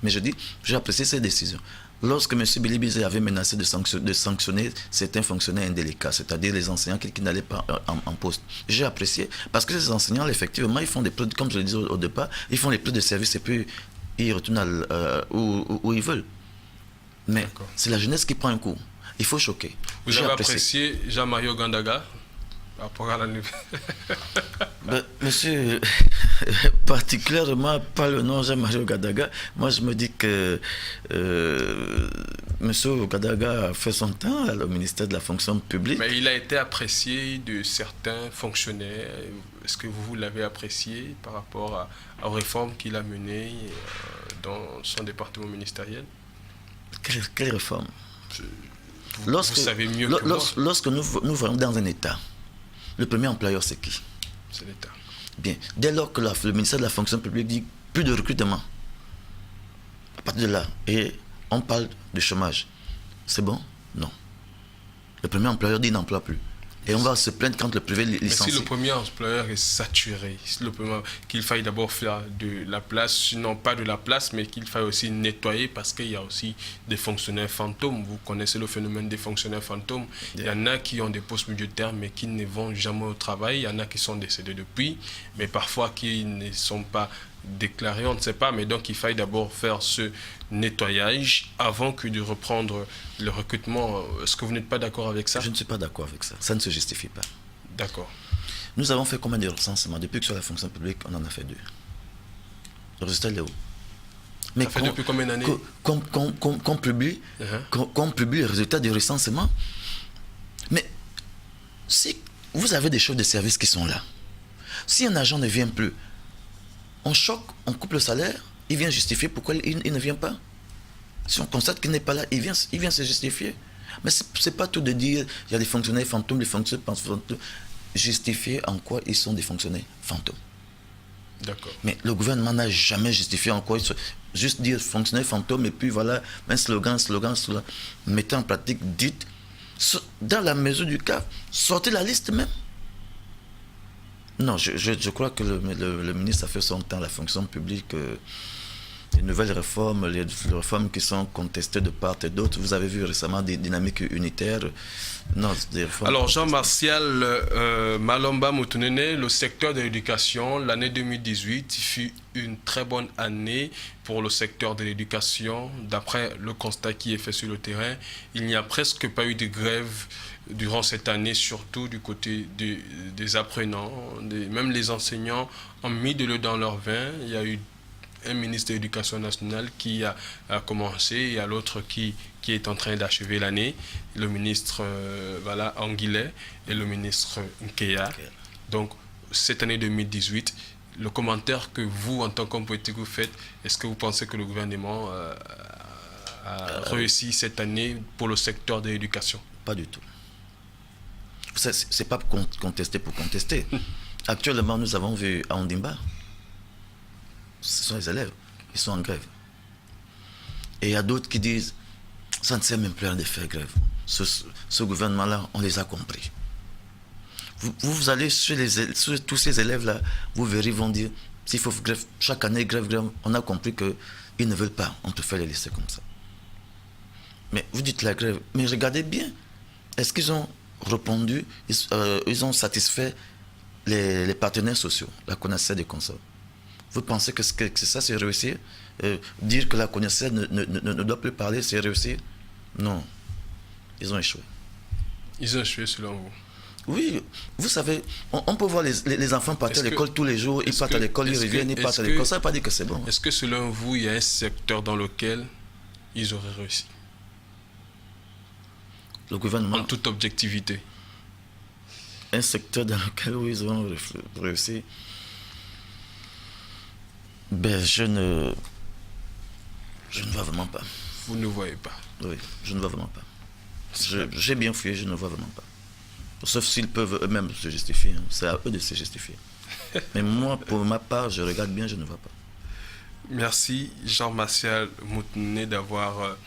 mais je dis, j'ai apprécié ces décisions. Lorsque M. Béli Binzé avait menacé de sanctionner certains fonctionnaires indélicats, c'est-à-dire les enseignants qui n'allaient pas en poste, j'ai apprécié, parce que ces enseignants, effectivement, ils font des plus, comme je le disais au départ, ils font les plus de services et puis ils retournent où ils veulent. Mais c'est la jeunesse qui prend un coup. Il faut choquer. Vous avez apprécié Jean-Mario Gandaga par rapport à la monsieur, particulièrement pas le nom Jean-Mario Gandaga. Moi, je me dis que monsieur Gandaga a fait son temps au ministère de la fonction publique. Mais il a été apprécié de certains fonctionnaires. Est-ce que vous l'avez apprécié par rapport aux réformes qu'il a menées dans son département ministériel? Quelle réforme? Vous savez mieux que moi. Lorsque nous voyons dans un État, le premier employeur, c'est qui? C'est l'État. Bien. Dès lors que le ministère de la fonction publique dit plus de recrutement, à partir de là, et on parle de chômage, c'est bon? Non. Le premier employeur dit n'emploie plus. Et on va se plaindre quand le privé licencie. Mais si le premier employeur est saturé, qu'il faille d'abord faire de la place, sinon pas de la place, mais qu'il faille aussi nettoyer parce qu'il y a aussi des fonctionnaires fantômes. Vous connaissez le phénomène des fonctionnaires fantômes. Il y en a qui ont des postes milieu de terme mais qui ne vont jamais au travail. Il y en a qui sont décédés depuis, mais parfois qui ne sont pas déclarés, on ne sait pas. Mais donc il faille d'abord faire ce nettoyage avant que de reprendre le recrutement. Est-ce que vous n'êtes pas d'accord avec ça? Je ne suis pas d'accord avec ça. Ça ne se justifie pas. D'accord. Nous avons fait combien de recensements? Depuis que sur la fonction publique, on en a fait 2. Le résultat, il est où? Mais ça fait depuis combien d'années qu'on publie, qu'on publie les résultats du recensement. Mais si vous avez des chefs de service qui sont là, si un agent ne vient plus, on choque, on coupe le salaire, il vient justifier pourquoi il ne vient pas. Si on constate qu'il n'est pas là, il vient se justifier. Mais ce n'est pas tout de dire il y a des fonctionnaires fantômes, des fonctionnaires fantômes. Justifier en quoi ils sont des fonctionnaires fantômes. D'accord. Mais le gouvernement n'a jamais justifié en quoi ils sont. Juste dire fonctionnaires fantômes et puis voilà, un slogan, cela. Mettez en pratique, dites, dans la mesure du cas, sortez la liste même. Non, je crois que le ministre a fait son temps, la fonction publique. les nouvelles réformes, les réformes qui sont contestées de part et d'autre. Vous avez vu récemment des dynamiques unitaires. Non, des réformes. Alors Jean-Martial Malomba Moutounene, le secteur de l'éducation, l'année 2018 fut une très bonne année pour le secteur de l'éducation. D'après le constat qui est fait sur le terrain, il n'y a presque pas eu de grève durant cette année, surtout du côté des apprenants. Même les enseignants ont mis de l'eau dans leur vin. Il y a eu un ministre de l'Éducation nationale qui a commencé, et il y a l'autre qui est en train d'achever l'année, le ministre voilà, Anguillet et le ministre Nkeya. Okay. Donc, cette année 2018, le commentaire que vous, en tant qu'homme politique, vous faites, est-ce que vous pensez que le gouvernement a réussi cette année pour le secteur de l'éducation? Pas du tout. C'est pas contester pour contester. Actuellement, nous avons vu à Ondimba, ce sont les élèves, ils sont en grève. Et il y a d'autres qui disent, ça ne sert même plus à de faire grève. Ce gouvernement-là, on les a compris. Vous allez sur tous ces élèves-là, vous verrez, ils vont dire, s'il faut grève, chaque année, grève, on a compris qu'ils ne veulent pas, on peut faire les laisser comme ça. Mais vous dites la grève, mais regardez bien, est-ce qu'ils ont répondu, ils ont satisfait les partenaires sociaux, la CONASED des consorts? Vous pensez que ça, c'est réussir? Dire que la CONASED ne doit plus parler, c'est réussir? Non. Ils ont échoué. Ils ont échoué selon vous? Oui. Vous savez, on peut voir les enfants partir à l'école tous les jours. Ils partent à l'école, ils reviennent, ils partent à l'école. Ça ne veut pas dire que c'est bon. Est-ce que selon vous, il y a un secteur dans lequel ils auraient réussi? Le gouvernement... En toute objectivité. Un secteur dans lequel ils ont réussi... Ben, je ne vois vraiment pas. Vous ne voyez pas? Oui, je ne vois vraiment pas. J'ai bien fouillé, je ne vois vraiment pas. Sauf s'ils peuvent eux-mêmes se justifier. Hein. C'est à eux de se justifier. Mais moi, pour ma part, je regarde bien, je ne vois pas. Merci Jean-Martial Moutounene d'avoir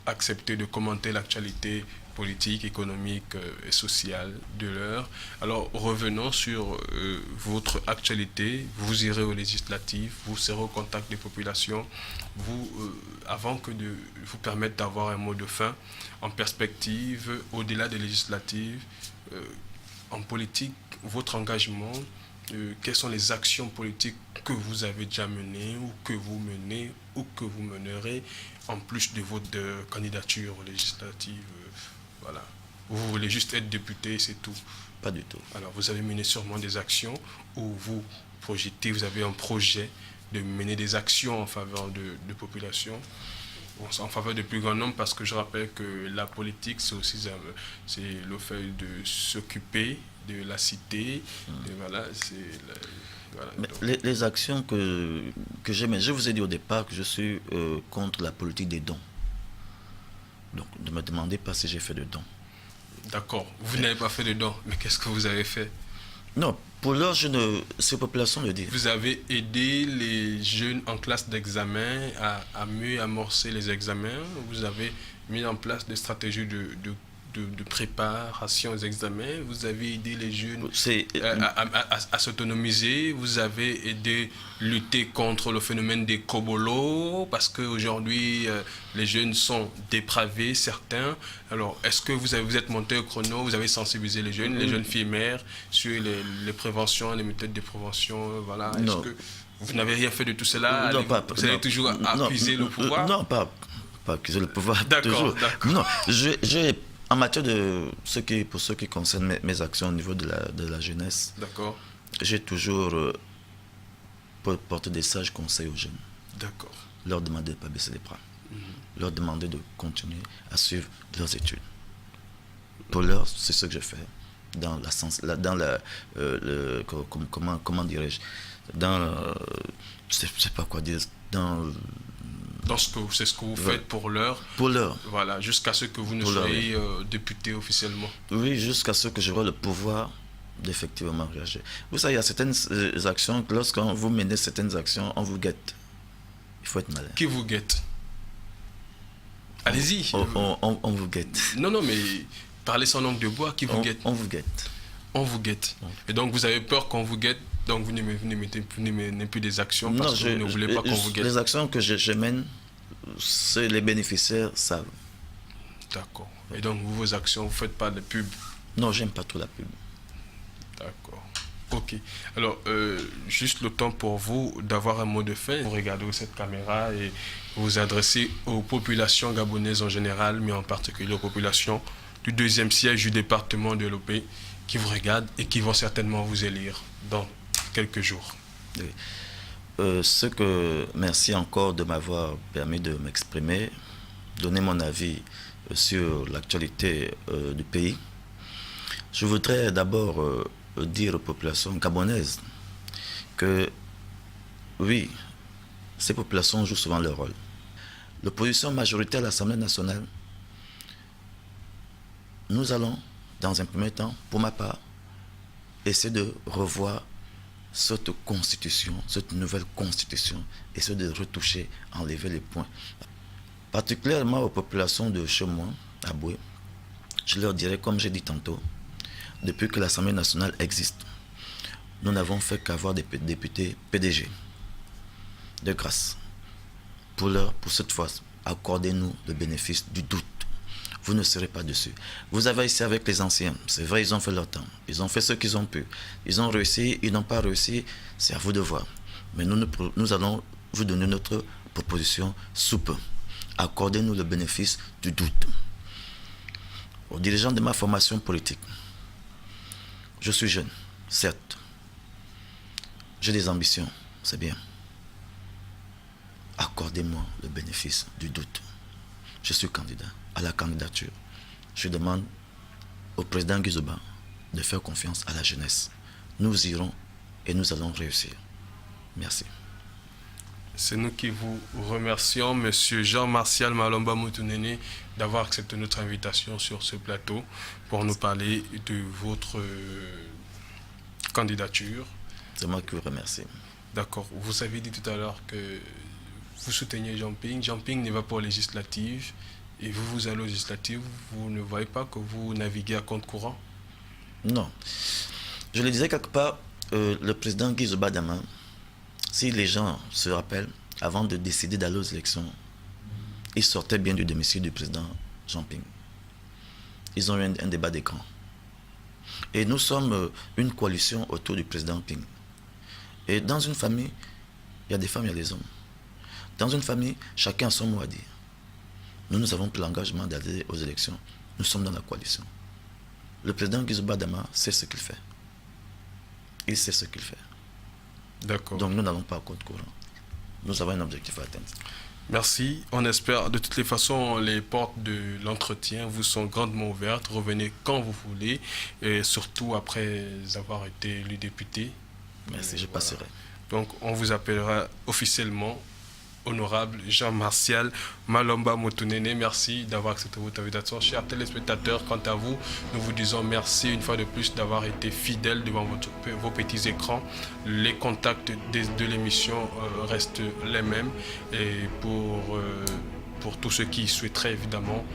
accepté de commenter l'actualité politique, économique et sociale de l'heure. Alors revenons sur votre actualité. Vous irez aux législatives, vous serez au contact des populations. Avant que de vous permettre d'avoir un mot de fin, en perspective, au-delà des législatives, en politique, votre engagement, quelles sont les actions politiques que vous avez déjà menées ou que vous menez ou que vous mènerez en plus de votre candidature aux législatives? Voilà. Vous voulez juste être député, c'est tout? Pas du tout. Alors vous avez mené sûrement des actions où vous projetez, vous avez un projet de mener des actions en faveur de populations, en faveur de plus grand nombre, parce que je rappelle que la politique, c'est aussi le fait de s'occuper de la cité. Et voilà, voilà, les actions que j'ai menées, je vous ai dit au départ que je suis contre la politique des dons. Donc ne me demandez pas si j'ai fait de dons. D'accord, vous n'avez pas fait de dons, mais qu'est-ce que vous avez fait? Non, pour l'heure, ces populations le disent. Vous avez aidé les jeunes en classe d'examen à mieux amorcer les examens. Vous avez mis en place des stratégies de préparation aux examens. Vous avez aidé les jeunes à s'autonomiser. Vous avez aidé à lutter contre le phénomène des kobolos, parce qu'aujourd'hui, les jeunes sont dépravés, certains. Alors, est-ce que vous êtes monté au chrono, vous avez sensibilisé les jeunes filles mères sur les préventions, les méthodes de prévention, voilà. Est-ce que vous n'avez rien fait de tout cela? Non, vous allez toujours accuser le pouvoir? Non, pas accuser le pouvoir. D'accord. Non, en matière pour ceux qui concernent mes actions au niveau de la jeunesse, j'ai toujours porté des sages conseils aux jeunes. D'accord. Leur demander de ne pas baisser les bras. Leur demander de continuer à suivre leurs études. Pour l'heure, c'est ce que je fais. Comment dirais-je, je sais pas quoi dire, c'est ce que vous faites pour l'heure. Pour l'heure. Voilà, jusqu'à ce que vous ne soyez député officiellement. Oui, jusqu'à ce que j'aurai le pouvoir d'effectivement réagir. Vous savez, il y a certaines actions, lorsqu'on vous menez certaines actions, on vous guette. Il faut être malin. Qui vous guette? Allez-y. On vous guette. Non, mais parlez sans langue de bois, qui vous guette? On vous guette. On vous guette. Et donc vous avez peur qu'on vous guette Donc vous ne menez plus des actions parce Non, que vous ne voulez pas qu'on vous guette. les actions que je mène, les bénéficiaires savent. D'accord. Et donc vos actions, vous ne faites pas de pub? Non, j'aime pas trop la pub. D'accord. Ok. Alors, juste le temps pour vous d'avoir un mot de fin. Vous regardez cette caméra et vous adressez aux populations gabonaises en général, mais en particulier aux populations du deuxième siège du département de l'OP qui vous regardent et qui vont certainement vous élire dans quelques jours. Oui. Merci encore de m'avoir permis de m'exprimer, donner mon avis sur l'actualité du pays. Je voudrais d'abord dire aux populations gabonaises que oui, ces populations jouent souvent leur rôle. L'opposition majoritaire à l'Assemblée nationale, nous allons, dans un premier temps, pour ma part, essayer de revoir cette constitution, cette nouvelle constitution, essayer de retoucher, enlever les points. Particulièrement aux populations de chez moi, à Boué, je leur dirais, comme j'ai dit tantôt, depuis que l'Assemblée nationale existe, nous n'avons fait qu'avoir des députés PDG. De grâce. Pour cette fois, accordez-nous le bénéfice du doute. Vous ne serez pas dessus. Vous avez ici avec les anciens. C'est vrai, ils ont fait leur temps. Ils ont fait ce qu'ils ont pu. Ils ont réussi, ils n'ont pas réussi. C'est à vous de voir. Mais nous allons vous donner notre proposition sous peu. Accordez-nous le bénéfice du doute. Aux dirigeants de ma formation politique, je suis jeune, certes. J'ai des ambitions, c'est bien. Accordez-moi le bénéfice du doute. Je suis candidat à la candidature. Je demande au président Guizoba de faire confiance à la jeunesse. Nous irons et nous allons réussir. Merci. C'est nous qui vous remercions, Monsieur Jean-Martial Malomba Moutounene, d'avoir accepté notre invitation sur ce plateau pour nous parler de votre candidature. C'est moi qui vous remercie. D'accord. Vous avez dit tout à l'heure que vous soutenez Jean Ping. Jean Ping ne va pas aux législatives. Et vous allez aux législatives, vous ne voyez pas que vous naviguez à compte courant? Non. Je le disais quelque part, le président Guizoba Dama, si les gens se rappellent, avant de décider d'aller aux élections, il sortait bien du domicile du président Jean Ping. Ils ont eu un débat d'écran. Et nous sommes une coalition autour du président Ping. Et dans une famille, il y a des femmes, il y a des hommes. Dans une famille, chacun a son mot à dire. Nous avons pris l'engagement d'aller aux élections. Nous sommes dans la coalition. Le président Guizoba Dama sait ce qu'il fait. Il sait ce qu'il fait. D'accord. Donc nous n'allons pas à compte courant. Nous avons un objectif à atteindre. Merci. On espère. De toutes les façons, les portes de l'entretien vous sont grandement ouvertes. Revenez quand vous voulez. Et surtout après avoir été élu député. Merci, je passerai. Donc on vous appellera officiellement honorable Jean-Martial Malomba Moutounene. Merci d'avoir accepté votre invitation. Chers téléspectateurs, quant à vous, nous vous disons merci une fois de plus d'avoir été fidèles devant vos petits écrans. Les contacts de l'émission restent les mêmes. Et pour tous ceux qui souhaiteraient évidemment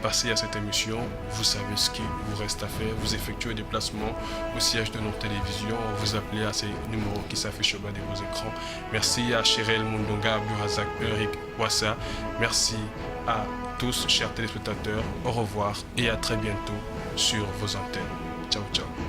passer à cette émission, vous savez ce qu'il vous reste à faire. Vous effectuez des déplacements au siège de notre télévision, vous appelez à ces numéros qui s'affichent au bas de vos écrans. Merci à Chérel Mundonga, Burazak, Eric Wassa. Merci à tous, chers téléspectateurs. Au revoir et à très bientôt sur vos antennes. Ciao, ciao.